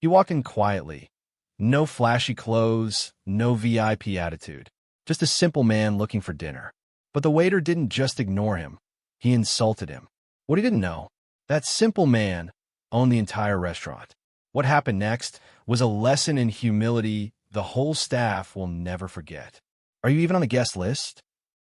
He walked in quietly. No flashy clothes, no VIP attitude. Just a simple man looking for dinner. But the waiter didn't just ignore him. He insulted him. What he didn't know, that simple man owned the entire restaurant. What happened next was a lesson in humility the whole staff will never forget. Are you even on the guest list?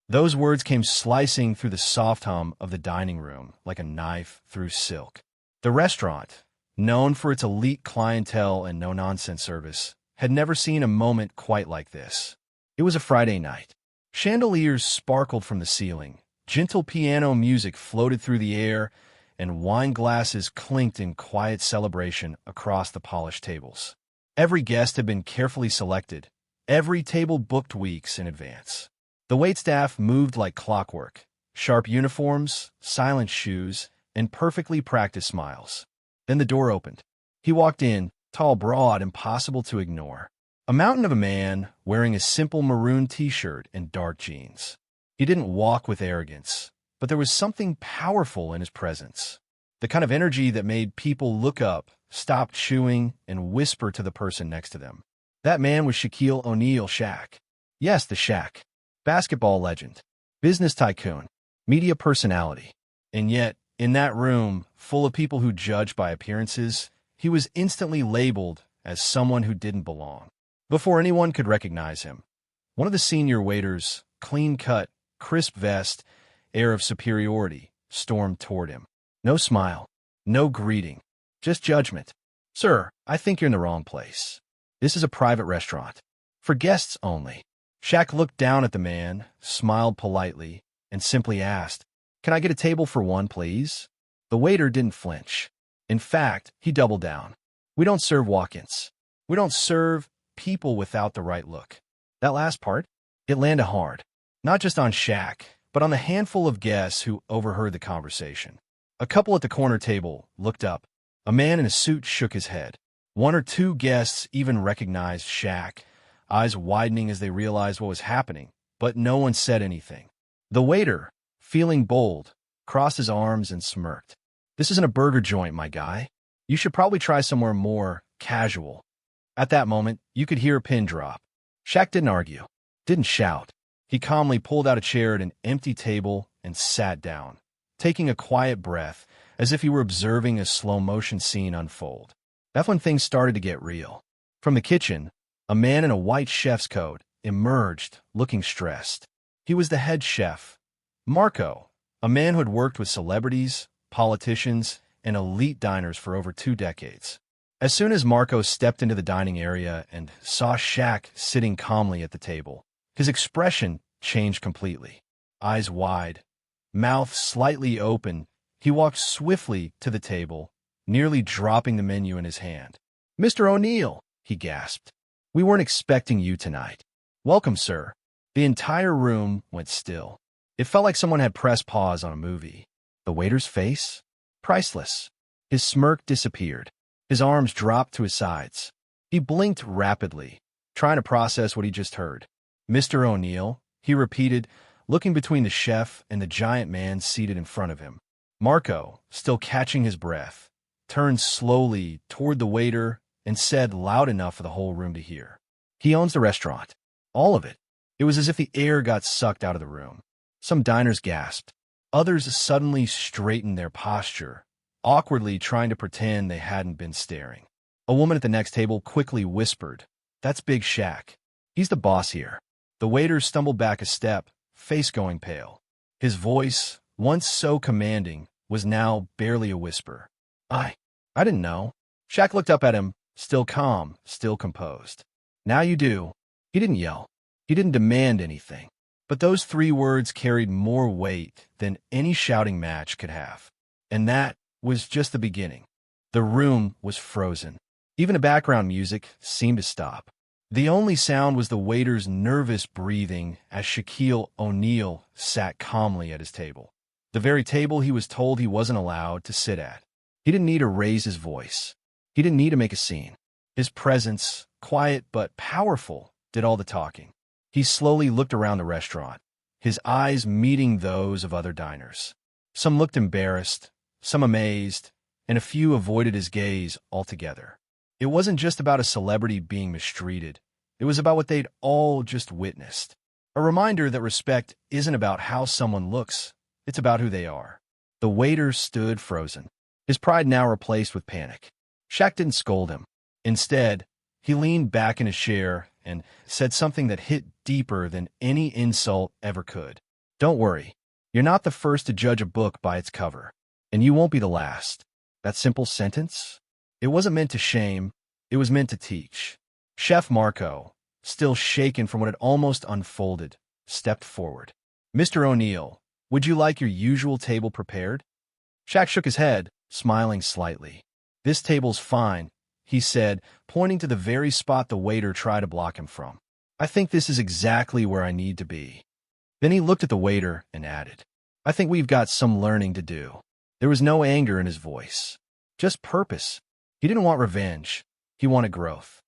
Those words came slicing through the soft hum of the dining room like a knife through silk. The restaurant, known for its elite clientele and no-nonsense service, had never seen a moment quite like this. It was a Friday night. Chandeliers sparkled from the ceiling, gentle piano music floated through the air, and wine glasses clinked in quiet celebration across the polished tables. Every guest had been carefully selected, every table booked weeks in advance. The waitstaff moved like clockwork, sharp uniforms, silent shoes, and perfectly practiced smiles. Then the door opened. He walked in, tall, broad, impossible to ignore. A mountain of a man wearing a simple maroon t-shirt and dark jeans. He didn't walk with arrogance, but there was something powerful in his presence. The kind of energy that made people look up, stop chewing, and whisper to the person next to them. That man was Shaquille O'Neal, Shaq. Yes, the Shaq. Basketball legend, business tycoon, media personality. And yet, in that room, full of people who judge by appearances, he was instantly labeled as someone who didn't belong. Before anyone could recognize him, one of the senior waiters, clean-cut, crisp vest, air of superiority, stormed toward him. No smile, no greeting, just judgment. Sir, I think you're in the wrong place. This is a private restaurant. For guests only. Shaq looked down at the man, smiled politely, and simply asked, "Can I get a table for one, please?" The waiter didn't flinch. In fact, he doubled down. "We don't serve walk-ins. We don't serve people without the right look." That last part, it landed hard. Not just on Shaq, but on the handful of guests who overheard the conversation. A couple at the corner table looked up. A man in a suit shook his head. One or two guests even recognized Shaq, eyes widening as they realized what was happening, but no one said anything. The waiter, feeling bold, crossed his arms and smirked. "This isn't a burger joint, my guy. You should probably try somewhere more casual." At that moment, you could hear a pin drop. Shaq didn't argue, didn't shout. He calmly pulled out a chair at an empty table and sat down, taking a quiet breath as if he were observing a slow-motion scene unfold. That's when things started to get real. From the kitchen, a man in a white chef's coat emerged, looking stressed. He was the head chef, Marco, a man who had worked with celebrities, politicians, and elite diners for over 2 decades. As soon as Marco stepped into the dining area and saw Shaq sitting calmly at the table, his expression changed completely. Eyes wide, mouth slightly open, he walked swiftly to the table, nearly dropping the menu in his hand. "Mr. O'Neal," he gasped. "We weren't expecting you tonight." "Welcome, sir." The entire room went still. It felt like someone had pressed pause on a movie. The waiter's face? Priceless. His smirk disappeared. His arms dropped to his sides. He blinked rapidly, trying to process what he just heard. "Mr. O'Neal," he repeated, looking between the chef and the giant man seated in front of him. Marco, still catching his breath, turned slowly toward the waiter and said loud enough for the whole room to hear, "He owns the restaurant. All of it." It was as if the air got sucked out of the room. Some diners gasped. Others suddenly straightened their posture, awkwardly trying to pretend they hadn't been staring. A woman at the next table quickly whispered, "That's Big Shaq. He's the boss here." The waiter stumbled back a step, face going pale. His voice, once so commanding, was now barely a whisper. I didn't know." Shaq looked up at him, still calm, still composed. "Now you do." He didn't yell. He didn't demand anything. But those 3 words carried more weight than any shouting match could have. And that was just the beginning. The room was frozen. Even the background music seemed to stop. The only sound was the waiter's nervous breathing as Shaquille O'Neal sat calmly at his table. The very table he was told he wasn't allowed to sit at. He didn't need to raise his voice. He didn't need to make a scene. His presence, quiet but powerful, did all the talking. He slowly looked around the restaurant, his eyes meeting those of other diners. Some looked embarrassed, some amazed, and a few avoided his gaze altogether. It wasn't just about a celebrity being mistreated. It was about what they'd all just witnessed. A reminder that respect isn't about how someone looks, it's about who they are. The waiter stood frozen, his pride now replaced with panic. Shaq didn't scold him. Instead, he leaned back in his chair and said something that hit deeper than any insult ever could. Don't worry, you're not the first to judge a book by its cover, and you won't be the last. That simple sentence? It wasn't meant to shame, it was meant to teach. Chef Marco, still shaken from what had almost unfolded, stepped forward. Mr. O'Neill, would you like your usual table prepared? Shaq shook his head, smiling slightly. This table's fine, he said, pointing to the very spot the waiter tried to block him from. I think this is exactly where I need to be. Then he looked at the waiter and added, I think we've got some learning to do. There was no anger in his voice, just purpose. He didn't want revenge. He wanted growth.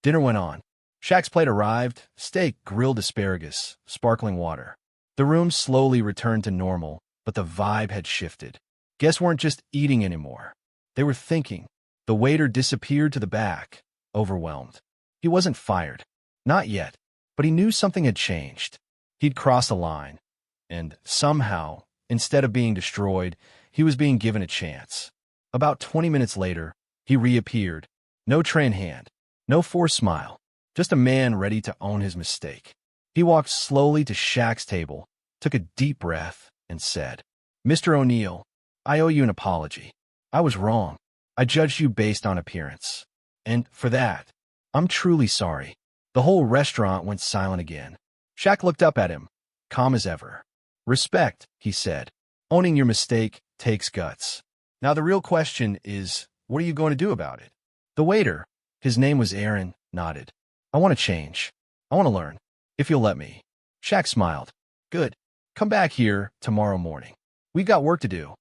Dinner went on. Shaq's plate arrived, steak, grilled asparagus, sparkling water. The room slowly returned to normal, but the vibe had shifted. Guests weren't just eating anymore. They were thinking. The waiter disappeared to the back, overwhelmed. He wasn't fired. Not yet. But he knew something had changed. He'd crossed a line. And somehow, instead of being destroyed, he was being given a chance. About 20 minutes later, he reappeared. No tray in hand. No forced smile. Just a man ready to own his mistake. He walked slowly to Shaq's table, took a deep breath, and said, Mr. O'Neill, I owe you an apology. I was wrong. I judged you based on appearance. And for that, I'm truly sorry. The whole restaurant went silent again. Shaq looked up at him, calm as ever. Respect, he said. Owning your mistake takes guts. Now the real question is, what are you going to do about it? The waiter, his name was Aaron, nodded. I want to change. I want to learn. If you'll let me. Shaq smiled. Good. Come back here tomorrow morning. We've got work to do.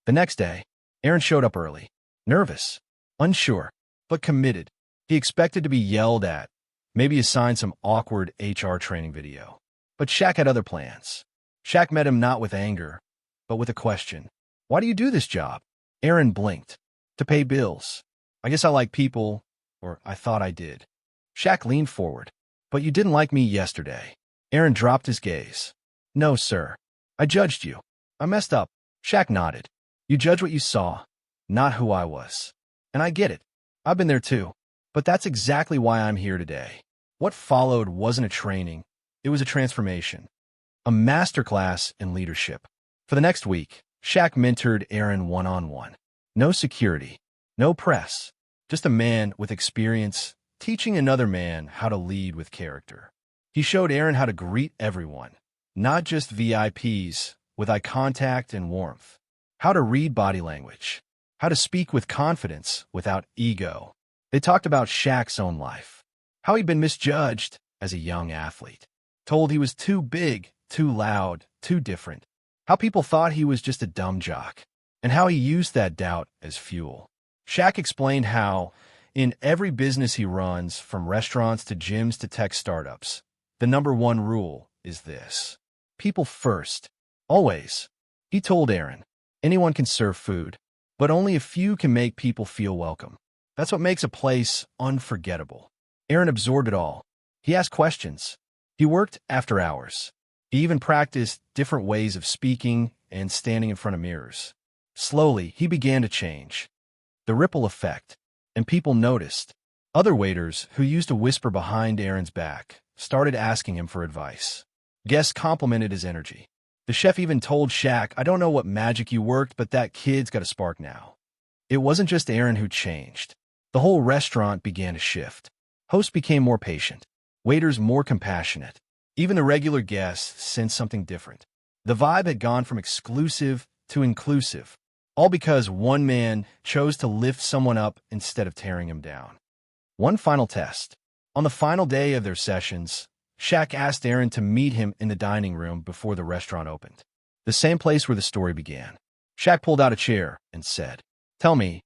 The next day, Aaron showed up early. Nervous, unsure, but committed. He expected to be yelled at, maybe assigned some awkward HR training video. But Shaq had other plans. Shaq met him not with anger, but with a question. Why do you do this job? Aaron blinked. To pay bills. I guess I like people, or I thought I did. Shaq leaned forward. But you didn't like me yesterday. Aaron dropped his gaze. No, sir. I judged you. I messed up. Shaq nodded. You judge what you saw, not who I was. And I get it. I've been there too. But that's exactly why I'm here today. What followed wasn't a training. It was a transformation. A masterclass in leadership. For the next week, Shaq mentored Aaron one-on-one. No security. No press. Just a man with experience teaching another man how to lead with character. He showed Aaron how to greet everyone, not just VIPs, with eye contact and warmth. How to read body language. How to speak with confidence without ego. They talked about Shaq's own life. How he'd been misjudged as a young athlete. Told he was too big, too loud, too different. How people thought he was just a dumb jock. And how he used that doubt as fuel. Shaq explained how, in every business he runs, from restaurants to gyms to tech startups, the number one rule is this. People first. Always. He told Aaron, anyone can serve food, but only a few can make people feel welcome. That's what makes a place unforgettable. Aaron absorbed it all. He asked questions. He worked after hours. He even practiced different ways of speaking and standing in front of mirrors. Slowly, he began to change. The ripple effect. And people noticed. Other waiters, who used to whisper behind Aaron's back, started asking him for advice. Guests complimented his energy. The chef even told Shaq, I don't know what magic you worked, but that kid's got a spark now. It wasn't just Aaron who changed. The whole restaurant began to shift. Hosts became more patient. Waiters more compassionate. Even the regular guests sensed something different. The vibe had gone from exclusive to inclusive. All because one man chose to lift someone up instead of tearing him down. One final test. On the final day of their sessions, Shaq asked Aaron to meet him in the dining room before the restaurant opened. The same place where the story began. Shaq pulled out a chair and said, Tell me,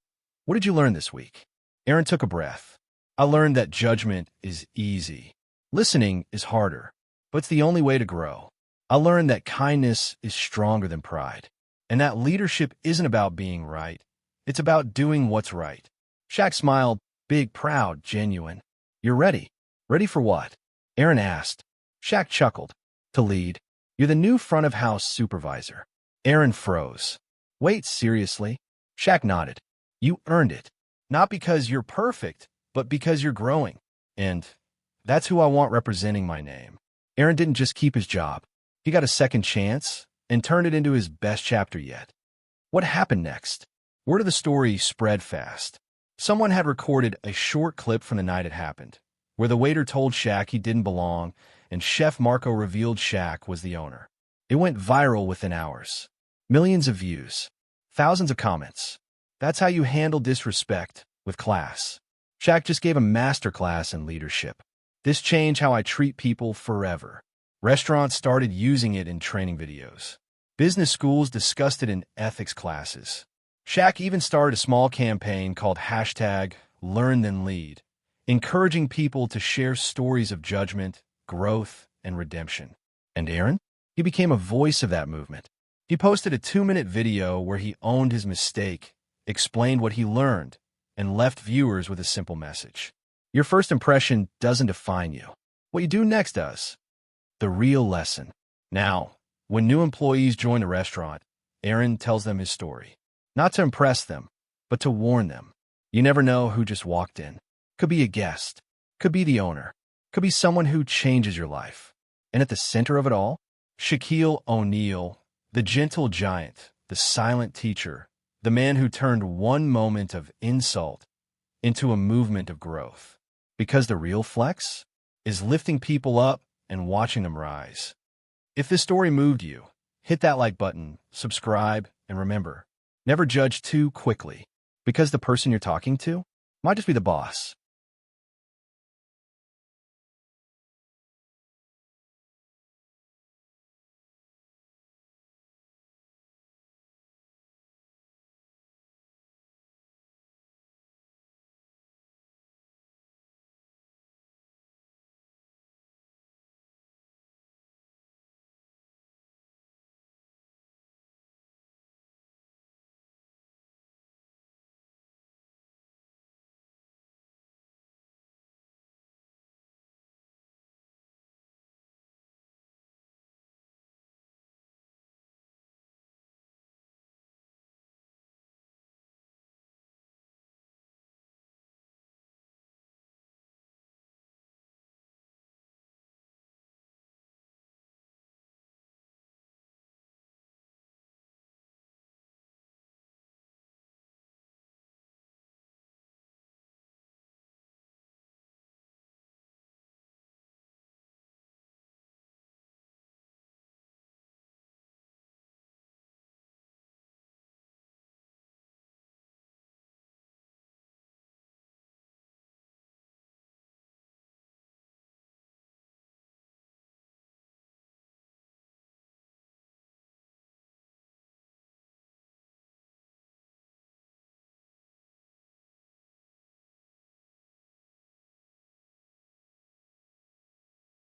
what did you learn this week? Aaron took a breath. I learned that judgment is easy. Listening is harder, but it's the only way to grow. I learned that kindness is stronger than pride. And that leadership isn't about being right. It's about doing what's right. Shaq smiled, Big, proud, genuine. You're ready. Ready for what? Aaron asked. Shaq chuckled. To lead. You're the new front-of-house supervisor. Aaron froze. Wait, seriously? Shaq nodded. You earned it. Not because you're perfect, but because you're growing. And that's who I want representing my name. Aaron didn't just keep his job. He got a second chance and turned it into his best chapter yet. What happened next? Word of the story spread fast. Someone had recorded a short clip from the night it happened, where the waiter told Shaq he didn't belong, and Chef Marco revealed Shaq was the owner. It went viral within hours. Millions of views. Thousands of comments. That's how you handle disrespect with class. Shaq just gave a masterclass in leadership. This changed how I treat people forever. Restaurants started using it in training videos. Business schools discussed it in ethics classes. Shaq even started a small campaign called #LearnThenLead, encouraging people to share stories of judgment, growth, and redemption. And Aaron? He became a voice of that movement. He posted a 2-minute video where he owned his mistake, explained what he learned, and left viewers with a simple message. Your first impression doesn't define you. What you do next does. The real lesson. Now, when new employees join the restaurant, Aaron tells them his story. Not to impress them, but to warn them. You never know who just walked in. Could be a guest. Could be the owner. Could be someone who changes your life. And at the center of it all, Shaquille O'Neal, the gentle giant, the silent teacher, the man who turned one moment of insult into a movement of growth. Because the real flex is lifting people up and watching them rise. If this story moved you, hit that like button, subscribe, and remember, never judge too quickly, because the person you're talking to might just be the boss.